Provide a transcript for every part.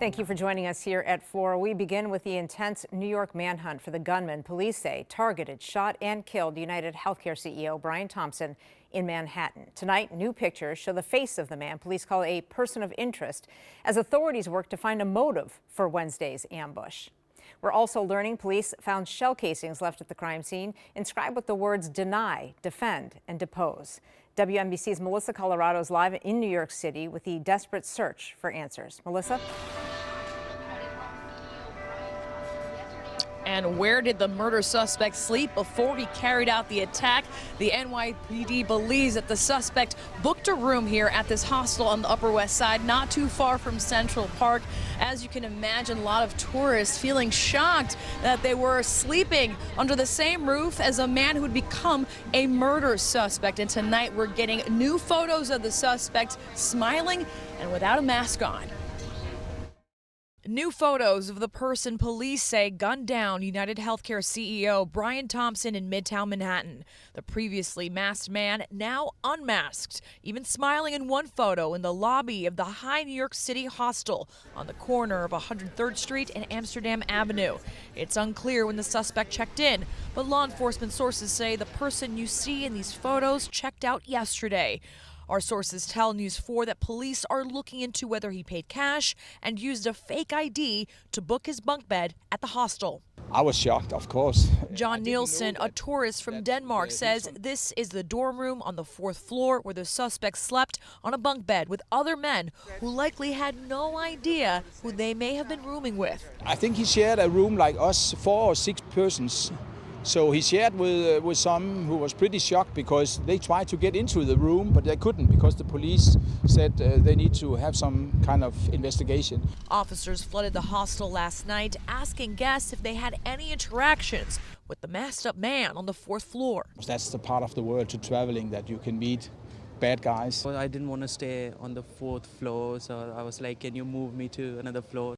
Thank you for joining us here at 4. We begin with the intense New York manhunt for the gunman police say targeted, shot, and killed United Healthcare CEO Brian Thompson in Manhattan. Tonight, new pictures show the face of the man police call a person of interest as authorities work to find a motive for Wednesday's ambush. We're also learning police found shell casings left at the crime scene inscribed with the words deny, defend, and depose. WNBC's Melissa Colorado is live in New York City with the desperate search for answers. Melissa? And where did the murder suspect sleep before he carried out the attack? The NYPD believes that the suspect booked a room here at this hostel on the Upper West Side, not too far from Central Park. As you can imagine, a lot of tourists feeling shocked that they were sleeping under the same roof as a man who would become a murder suspect. And tonight we're getting new photos of the suspect smiling and without a mask on. New photos of the person police say gunned down United Healthcare CEO Brian Thompson in Midtown Manhattan. The previously masked man now unmasked, even smiling in one photo in the lobby of the High New York City hostel on the corner of 103rd Street and Amsterdam Avenue. It's unclear when the suspect checked in, but law enforcement sources say the person you see in these photos checked out yesterday. Our sources tell News 4 that police are looking into whether he paid cash and used a fake ID to book his bunk bed at the hostel. I was shocked, of course. John Nielsen, a tourist from Denmark, says this is the dorm room on the 4th floor where the suspect slept on a bunk bed with other men who likely had no idea who they may have been rooming with. I think he shared a room like us, 4 or 6 persons. So he shared with some who was pretty shocked because they tried to get into the room, but they couldn't because the police said they need to have some kind of investigation. Officers flooded the hostel last night, asking guests if they had any interactions with the masked up man on the 4th floor. That's the part of the world to traveling that you can meet bad guys. Well, I didn't want to stay on the 4th floor, so I was like, can you move me to another floor?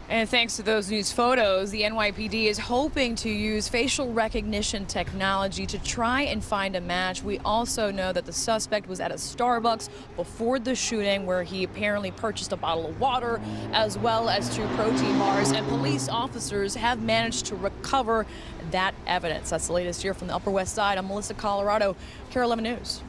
And thanks to those news photos, the NYPD is hoping to use facial recognition technology to try and find a match. We also know that the suspect was at a Starbucks before the shooting where he apparently purchased a bottle of water as well as 2 protein bars, and police officers have managed to recover that evidence. That's the latest here from the Upper West Side. I'm Melissa Colorado, KARE 11 News.